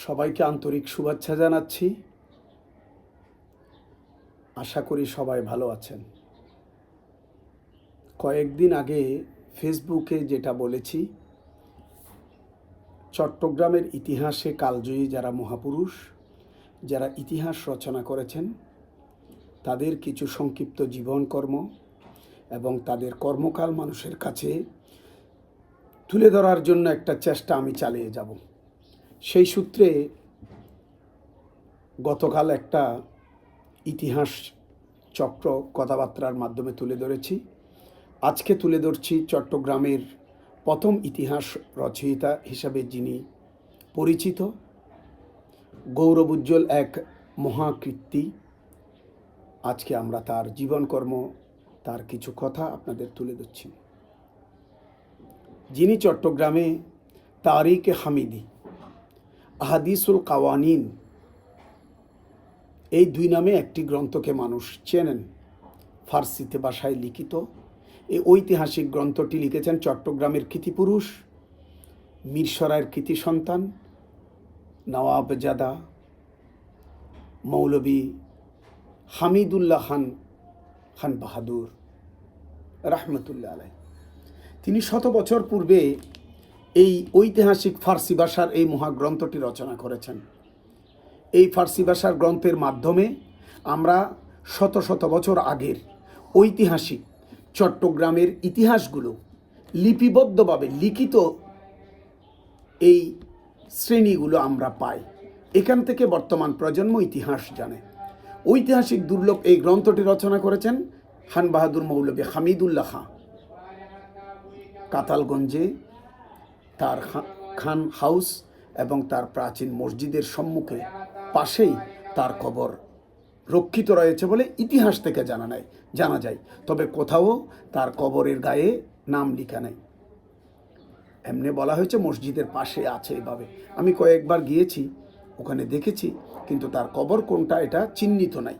সবাইকে আন্তরিক শুভেচ্ছা জানাচ্ছি। আশা করি সবাই ভালো আছেন। কয়েকদিন আগে ফেসবুকে যেটা বলেছি, চট্টগ্রামের ইতিহাসে কালজয়ী যারা মহাপুরুষ, যারা ইতিহাস রচনা করেছেন, তাদের কিছু সংক্ষিপ্ত জীবনকর্ম এবং তাদের কর্মকাল মানুষের কাছে তুলে ধরার জন্য একটা চেষ্টা আমি চালিয়ে যাব। সেই সূত্রে গতকাল একটা ইতিহাস চক্র কথাবার্তার মাধ্যমে তুলে ধরেছি। আজকে তুলে ধরছি চট্টগ্রামের প্রথম ইতিহাস রচয়িতা হিসাবে যিনি পরিচিত, গৌরবোজ্জ্বল এক মহাকীর্তি। আজকে আমরা তার জীবনকর্ম, তার কিছু কথা আপনাদের তুলে ধরছি। যিনি চট্টগ্রামে তারিকে হামিদি, আহাদিসুল কাওয়ানিন এই দুই নামে একটি গ্রন্থকে মানুষ চেনেন। ফার্সিতে ভাষায় লিখিত এই ঐতিহাসিক গ্রন্থটি লিখেছেন চট্টগ্রামের কৃতিপুরুষ, মিরসরাইয়ের কৃতি সন্তান নওয়াবজাদা মৌলভী হামিদুল্লাহ খান বাহাদুর রহমতুল্লাহ আলাই। তিনি 100 বছর পূর্বে এই ঐতিহাসিক ফার্সি ভাষার এই মহাগ্রন্থটি রচনা করেছেন। এই ফার্সি ভাষার গ্রন্থের মাধ্যমে আমরা শত শত বছর আগের ঐতিহাসিক চট্টগ্রামের ইতিহাসগুলো লিপিবদ্ধভাবে লিখিত এই শ্রেণীগুলো আমরা পাই। এখান থেকে বর্তমান প্রজন্ম ইতিহাস জানে। ঐতিহাসিক দুর্লভ এই গ্রন্থটি রচনা করেছেন খান বাহাদুর মৌলভী হামিদুল্লাহ খাঁ। কাতালগঞ্জে তার খান হাউস এবং তার প্রাচীন মসজিদের সম্মুখে পাশেই তার কবর রক্ষিত রয়েছে বলে ইতিহাস থেকে জানা যায়। তবে কোথাও তার কবরের গায়ে নাম লেখা নেই। এমনি বলা হয়েছে মসজিদের পাশে আছে এভাবে। আমি কয়েকবার গিয়েছি, ওখানে দেখেছি, কিন্তু তার কবর কোনটা এটা চিহ্নিত নাই।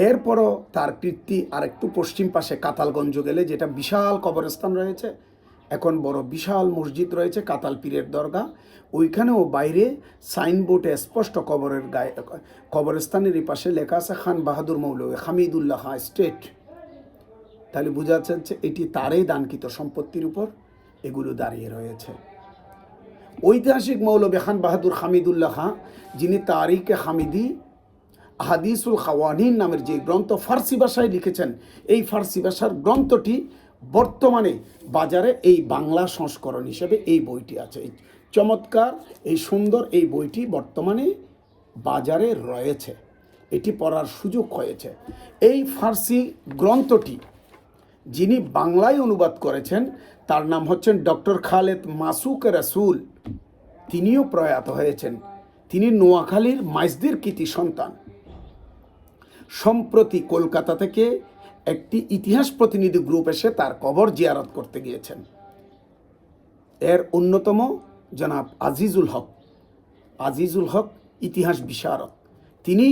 এরপরও তার কীর্তি আর একটু পশ্চিম পাশে কাতালগঞ্জ গেলে যেটা বিশাল কবরস্থান রয়েছে, এখন বড় বিশাল মসজিদ রয়েছে কাতাল পীরের দরগা, ওইখানেও বাইরে সাইনবোর্ডে স্পষ্ট কবরের গায়ে কবরস্থানের এই পাশে লেখা আছে খান বাহাদুর মৌলভী হামিদুল্লাহ খাঁ স্টেট। তাহলে বোঝা যাচ্ছে এটি তারই দানকৃত সম্পত্তির উপর এগুলো দাঁড়িয়ে রয়েছে। ঐতিহাসিক মৌলভী খান বাহাদুর হামিদুল্লাহ খাঁ, যিনি তারিকে হামিদি আহাদিসুল কাওয়ানিন নামের যে গ্রন্থ ফার্সি ভাষায় লিখেছেন, এই ফার্সি ভাষার গ্রন্থটি বর্তমানে বাজারে এই বাংলা সংস্করণ হিসেবে এই বইটি আছে। এই চমৎকার, এই সুন্দর এই বইটি বর্তমানে বাজারে রয়েছে, এটি পড়ার সুযোগ হয়েছে। এই ফার্সি গ্রন্থটি যিনি বাংলায় অনুবাদ করেছেন তার নাম হচ্ছেন ডক্টর খালেদ মাসুক রসুল। তিনিও প্রয়াত হয়েছেন। তিনি নোয়াখালীর মাইজদির কৃতি সন্তান। সম্প্রতি কলকাতা থেকে একটি ইতিহাস প্রতিনিধি গ্রুপ এসে তার কবর জিয়ারত করতে গিয়েছেন। এর অন্যতম জনাব আজিজুল হক ইতিহাস বিশারদ। তিনি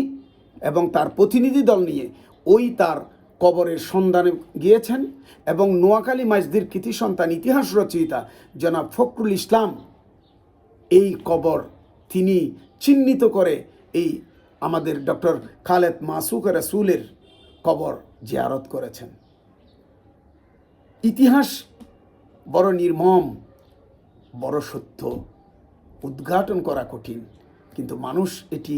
এবং তার প্রতিনিধি দল নিয়ে ওই তার কবরের সন্ধানে গিয়েছেন এবং নোয়াখালী মাইজদির কৃতি সন্তান ইতিহাস রচয়িতা জনাব ফখরুল ইসলাম এই কবর তিনি চিহ্নিত করে এই আমাদের ডক্টর খালেদ মাসুক রসুলের কবর জিয়ারত করেছেন। ইতিহাস বড় নির্মম, বড় সত্য, উদ্ঘাটন করা কঠিন, কিন্তু মানুষ এটি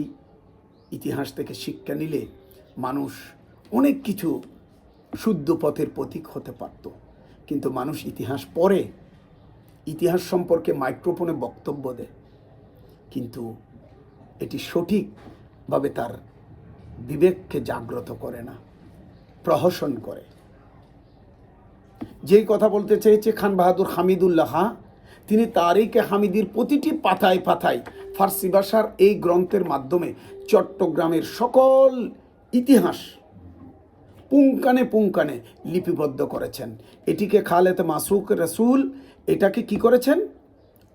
ইতিহাস থেকে শিক্ষা নিলে মানুষ অনেক কিছু শুদ্ধ পথের প্রতীক হতে পারত। কিন্তু মানুষ ইতিহাস পড়ে, ইতিহাস সম্পর্কে মাইক্রোফোনে বক্তব্য দেয়, কিন্তু এটি সঠিকভাবে তার বিবেককে জাগ্রত করে না, প্রহসন করে। যেই কথা বলতে চেয়েছে খান বাহাদুর হামিদুল্লাহ খাঁ, তিনি তারিকে হামিদির প্রতিটি পাতায় পাতায় ফার্সি ভাষার এই গ্রন্থের মাধ্যমে চট্টগ্রামের সকল ইতিহাস পুঙ্খানে পুঙ্খানে লিপিবদ্ধ করেছেন। এটিকে খালেদ মাসুক রসুল এটাকে কি করেছেন?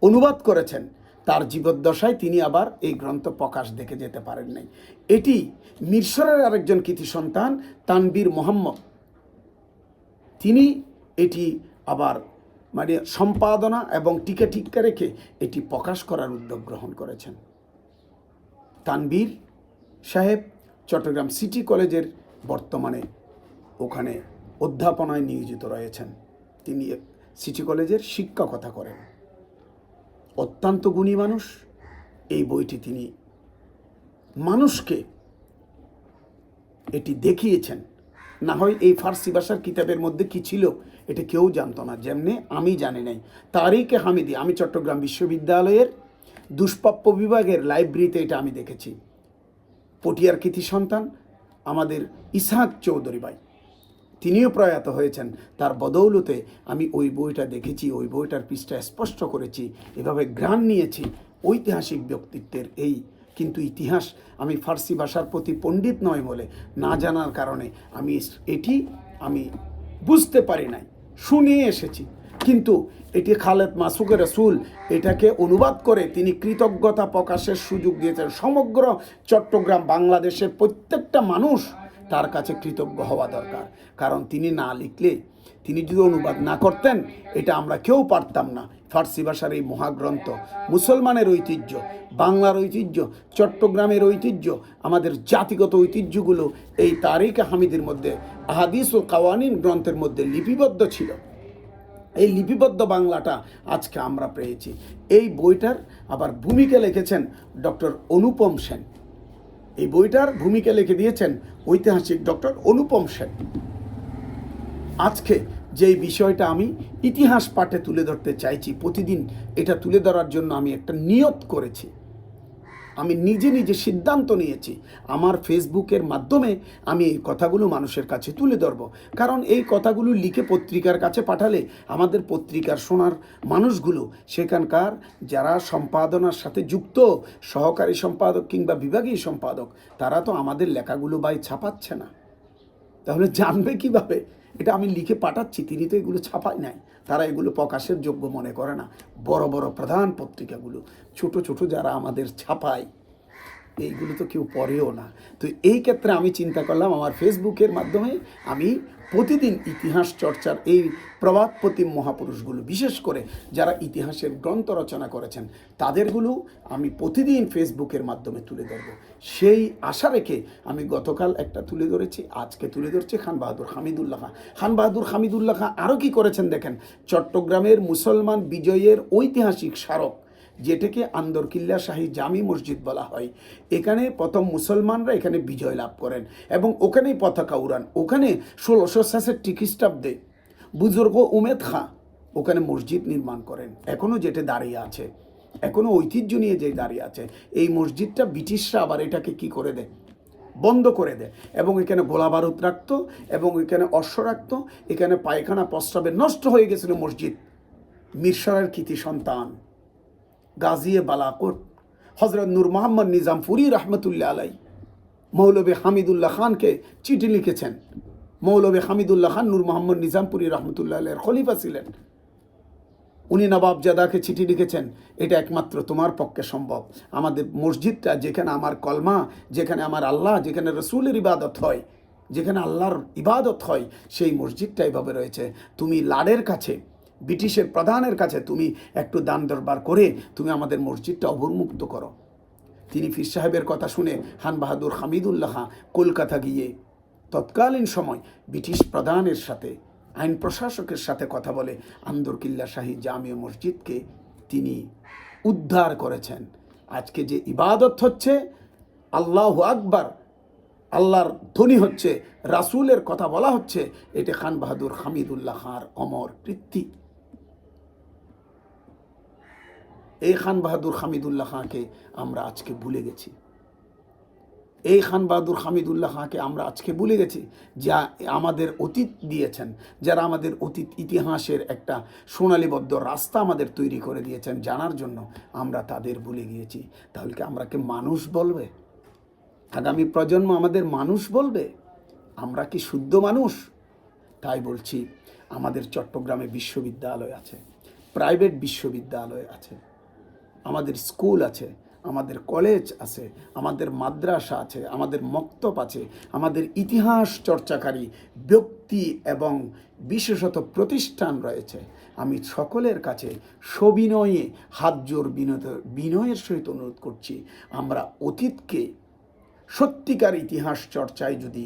অনুবাদ করেছেন। তার জীবদ্দশায় তিনি আবার এই গ্রন্থ প্রকাশ দেখে যেতে পারেন নাই। এটি মিরসরের আরেকজন কৃতি সন্তান তানবীর মোহাম্মদ, তিনি এটি আবার মানে সম্পাদনা এবং টিকে ঠিককে রেখে এটি প্রকাশ করার উদ্যোগ গ্রহণ করেছেন। তানবীর সাহেব চট্টগ্রাম সিটি কলেজের বর্তমানে ওখানে অধ্যাপনায় নিয়োজিত রয়েছেন। তিনি সিটি কলেজের শিক্ষকতা করেন। অত্যন্ত গুণী মানুষ। এই বইটি তিনি মানুষকে এটি দেখিয়েছেন। না হয় এই ফার্সি ভাষার কিতাবের মধ্যে কি ছিল এটা কেউ জানতো না, যেমনি আমি জানি নাই। তারিকে হামিদি, আমি চট্টগ্রাম বিশ্ববিদ্যালয়ের দুষ্প্রাপ্য বিভাগের লাইব্রেরিতে এটা আমি দেখেছি। পটিয়ার কৃতি সন্তান আমাদের ইসহাক চৌধুরী ভাই, তিনিও প্রয়াত হয়েছেন। তার বদৌলতে আমি ওই বইটা দেখেছি, ওই বইটার পৃষ্ঠা স্পষ্ট করেছি, এভাবে ঘ্রাণ নিয়েছি ঐতিহাসিক ব্যক্তিত্বের এই। কিন্তু ইতিহাস আমি ফার্সি ভাষার প্রতি পণ্ডিত নয় বলে, না জানার কারণে আমি বুঝতে পারি নাই, শুনিয়ে এসেছি। কিন্তু এটি খালেদ মাসুক রসুল এটাকে অনুবাদ করে তিনি কৃতজ্ঞতা প্রকাশের সুযোগ দিয়েছেন। সমগ্র চট্টগ্রাম বাংলাদেশের প্রত্যেকটা মানুষ তার কাছে কৃতজ্ঞ হওয়া দরকার। কারণ তিনি না লিখলে, তিনি যদি অনুবাদ না করতেন, এটা আমরা কেউ পারতাম না। ফার্সি ভাষার এই মহাগ্রন্থ মুসলমানের ঐতিহ্য, বাংলার ঐতিহ্য, চট্টগ্রামের ঐতিহ্য, আমাদের জাতিগত ঐতিহ্যগুলো এই তারিকে হামিদের মধ্যে, আহাদিস ও কাওয়ানিন গ্রন্থের মধ্যে লিপিবদ্ধ ছিল। এই লিপিবদ্ধ বাংলাটা আজকে আমরা পেয়েছি। এই বইটার আবার ভূমিকা লিখেছেন ডক্টর অনুপম সেন। এই বইটার ভূমিকা লিখে দিয়েছেন ঐতিহাসিক ডক্টর অনুপম সেন। আজকে যেই বিষয়টা আমি ইতিহাস পাঠে তুলে ধরতে চাইছি, প্রতিদিন এটা তুলে ধরার জন্য আমি একটা নিয়ত করেছি। আমি নিজে নিজে সিদ্ধান্ত নিয়েছি আমার ফেসবুকের মাধ্যমে আমি এই কথাগুলো মানুষের কাছে তুলে ধরব। কারণ এই কথাগুলো লিখে পত্রিকার কাছে পাঠালে আমাদের পত্রিকার শোনার মানুষগুলো, সেখানকার যারা সম্পাদনার সাথে যুক্ত সহকারী সম্পাদক কিংবা বিভাগীয় সম্পাদক, তারা তো আমাদের লেখাগুলো ছাপাচ্ছে না। তাহলে জানবে কিভাবে? এটা আমি লিখে পাঠাচ্ছি, তিনি তো এগুলো ছাপায় নাই, তারা এগুলো প্রকাশের যোগ্য মনে করে না। বড় বড় প্রধান পত্রিকাগুলো, ছোট ছোট যারা আমাদের ছাপায়, এইগুলো তো কেউ পড়েও না। তো এই ক্ষেত্রে আমি চিন্তা করলাম আমার ফেসবুকের মাধ্যমে আমি প্রতিদিন ইতিহাস চর্চার এই প্রবাদপ্রতিম মহাপুরুষগুলো, বিশেষ করে যারা ইতিহাসের গ্রন্থ রচনা করেছেন, তাদেরগুলো আমি প্রতিদিন ফেসবুকের মাধ্যমে তুলে ধরব। সেই আশা রেখে আমি গতকাল একটা তুলে ধরেছি, আজকে তুলে ধরছি খান বাহাদুর হামিদুল্লাহ খাঁ। খান বাহাদুর হামিদুল্লাহ খাঁ আরও কী করেছেন দেখেন। চট্টগ্রামের মুসলমান বিজয়ের ঐতিহাসিক স্মারক, যেটাকে আন্দরকিল্লা শাহী জামি মসজিদ বলা হয়, এখানে প্রথম মুসলমানরা এখানে বিজয় লাভ করেন এবং ওখানেই পতাকা উড়ান। ওখানে 1666 খ্রিস্টাব্দে বুজুর্গ উমেদ খাঁ ওখানে মসজিদ নির্মাণ করেন, এখনও যেটা দাঁড়িয়ে আছে, এখনও ঐতিহ্য নিয়ে যে দাঁড়িয়ে আছে। এই মসজিদটা ব্রিটিশরা আবার এটাকে কি করে দেয়, বন্ধ করে দেয়, এবং এখানে গোলা বারুদ রাখতো এবং এখানে অশ্ব রাখতো। এখানে পায়খানা প্রস্রাবে নষ্ট হয়ে গেছিল মসজিদ। মিরসরার কৃতি সন্তান গাজিয়ে বালাকোট হজরত নূর মোহাম্মদ নিজামপুরি রহমতুল্লাহ আলাই মৌলবী হামিদুল্লাহ খানকে চিঠি লিখেছেন। মৌলবী হামিদুল্লাহ খান নূর মোহাম্মদ নিজামপুরি রহমতুল্লাহ আলাইয়ের খলিফা ছিলেন। উনি নবাবজাদাকে চিঠি লিখেছেন, এটা একমাত্র তোমার পক্ষে সম্ভব। আমাদের মসজিদটা, যেখানে আমার কলমা, যেখানে আমার আল্লাহ, যেখানে রসুলের ইবাদত হয়, যেখানে আল্লাহর ইবাদত হয়, সেই মসজিদটা এভাবে রয়েছে। তুমি লাডের কাছে, ব্রিটিশের প্রধানের কাছে তুমি একটু দান দরবার করে তুমি আমাদের মসজিদটা অবমুক্ত করো। তিনি পীর সাহেবের কথা শুনে খান বাহাদুর হামিদুল্লাহ খাঁ কলকাতা গিয়ে তৎকালীন সময় ব্রিটিশ প্রধানের সাথে, আইন প্রশাসকের সাথে কথা বলে আন্দরকিল্লা শাহী জামিয়া মসজিদকে তিনি উদ্ধার করেছেন। আজকে যে ইবাদত হচ্ছে, আল্লাহু আকবার, আল্লাহর ধ্বনি হচ্ছে, রাসূলের কথা বলা হচ্ছে, এটা খান বাহাদুর হামিদুল্লাহ খাঁর অমর কীর্তি। এই খান বাহাদুর হামিদুল্লাহ খাঁকে আমরা আজকে ভুলে গেছি। এই খান বাহাদুর হামিদুল্লাহ খাঁকে আমরা আজকে ভুলে গেছি, যা আমাদের অতীত দিয়েছেন, যারা আমাদের অতীত ইতিহাসের একটা সোনালীবদ্ধ রাস্তা আমাদের তৈরি করে দিয়েছেন জানার জন্য, আমরা তাদের ভুলে গিয়েছি। তাহলে কি আমরা কি মানুষ বলবে? আগামী প্রজন্ম আমাদের মানুষ বলবে? আমরা কি শুদ্ধ মানুষ? তাই বলছি, আমাদের চট্টগ্রামে বিশ্ববিদ্যালয় আছে, প্রাইভেট বিশ্ববিদ্যালয় আছে, আমাদের স্কুল আছে, আমাদের কলেজ আছে, আমাদের মাদ্রাসা আছে, আমাদের মক্তব আছে, আমাদের ইতিহাস চর্চাকারী ব্যক্তি এবং বিশেষত প্রতিষ্ঠান রয়েছে। আমি সকলের কাছে সবিনয়ে হাত জোর বিনয়ের সহিত অনুরোধ করছি, আমরা অতীতকে সত্যিকার ইতিহাস চর্চায় যদি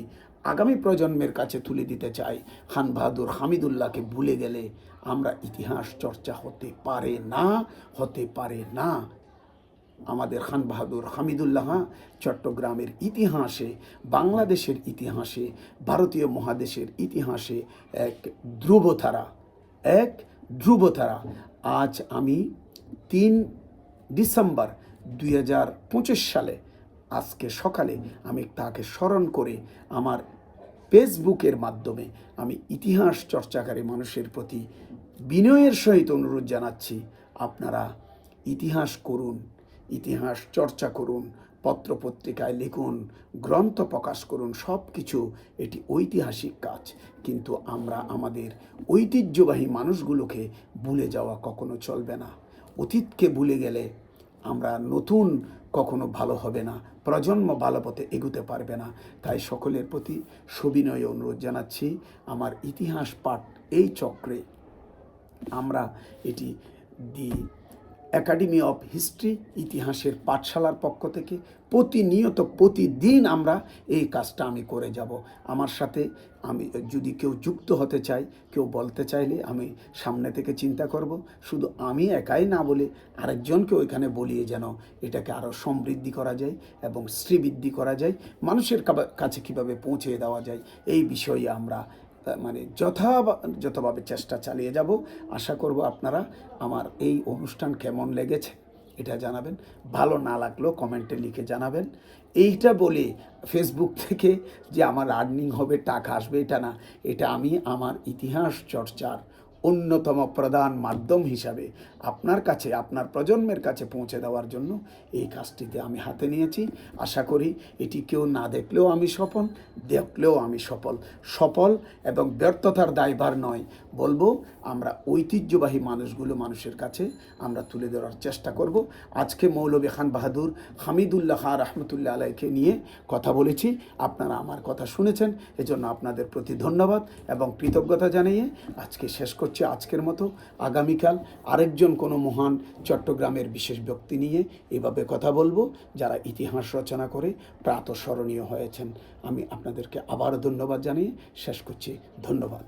আগামী প্রজন্মের কাছে তুলে দিতে চাই, খান বাহাদুর হামিদুল্লাহকে ভুলে গেলে আমরা ইতিহাস চর্চা হতে পারে না, হতে পারে না। আমাদের খান বাহাদুর হামিদুল্লাহ চট্টগ্রামের ইতিহাসে, বাংলাদেশের ইতিহাসে, ভারতীয় মহাদেশের ইতিহাসে এক ধ্রুবতারা, এক ধ্রুবতারা। আজ আমি 3 ডিসেম্বর 2025 সালে আজকে সকালে আমি তাকে স্মরণ করে আমার ফেসবুকের মাধ্যমে আমি ইতিহাস চর্চাকারী মানুষের প্রতি বিনয়ের সহিত অনুরোধ জানাচ্ছি, আপনারা ইতিহাস করুন, ইতিহাস চর্চা করুন, পত্রপত্রিকায় লিখুন, গ্রন্থ প্রকাশ করুন, সব কিছু এটি ঐতিহাসিক কাজ। কিন্তু আমরা আমাদের ঐতিহ্যবাহী মানুষগুলোকে ভুলে যাওয়া কখনো চলবে না। অতীতকে ভুলে গেলে আমরা নতুন কখনো ভালো হবে না, প্রজন্ম ভালো পথে এগুতে পারবে না। তাই সকলের প্রতি সবিনয়ে অনুরোধ জানাচ্ছি, আমার ইতিহাস পাঠ এই চক্রে আমরা এটি দি একাডেমি অফ হিস্ট্রি ইতিহাসের পাঠশালার পক্ষ থেকে প্রতিনিয়ত প্রতিদিন আমরা এই কাজটা আমি করে যাব। আমার সাথে আমি যদি কেউ যুক্ত হতে চাই, কেউ বলতে চাইলে আমি সামনে থেকে চিন্তা করব। শুধু আমি একাই না বলে আরেকজনকে ওইখানে বলিয়ে যেন এটাকে আরও সমৃদ্ধি করা যায় এবং শ্রীবৃদ্ধি করা যায়, মানুষের কাছে কীভাবে পৌঁছে দেওয়া যায়, এই বিষয়ে আমরা মানে যথাযথভাবে চেষ্টা চালিয়ে যাব। আশা করব আপনারা আমার এই অনুষ্ঠান কেমন লেগেছে এটা জানাবেন, ভালো না লাগলেও কমেন্টে লিখে জানাবেন। এইটা বলে ফেসবুক থেকে যে আমার আর্নিং হবে, টাকা আসবে, এটা না। এটা আমি আমার ইতিহাস চর্চার অন্যতম প্রধান মাধ্যম হিসাবে আপনার কাছে, আপনার প্রজন্মের কাছে পৌঁছে দেওয়ার জন্য এই কাজটিতে আমি হাতে নিয়েছি। আশা করি এটি কেউ না দেখলেও আমি সফল, দেখলেও আমি সফল এবং ব্যর্থতার দায়ভার নয়। বলবো আমরা ঐতিহ্যবাহী মানুষের কাছে আমরা তুলে ধরার চেষ্টা করব। আজকে মৌলভী খান বাহাদুর হামিদুল্লাহ খান রহমতুল্লাহ আলাইকে নিয়ে কথা বলেছি, আপনারা আমার কথা শুনেছেন, এজন্য আপনাদের প্রতি ধন্যবাদ এবং কৃতজ্ঞতা জানিয়ে আজকে শেষ করছি। আজকের মতো আগামীকাল আরেকজন কোনো মহান চট্টগ্রামের বিশেষ ব্যক্তি নিয়ে এভাবে কথা বলবো, যারা ইতিহাস রচনা করে প্রাতঃস্মরণীয় হয়েছেন। আমি আপনাদেরকে আবার ধন্যবাদ জানিয়ে শেষ করছি। ধন্যবাদ।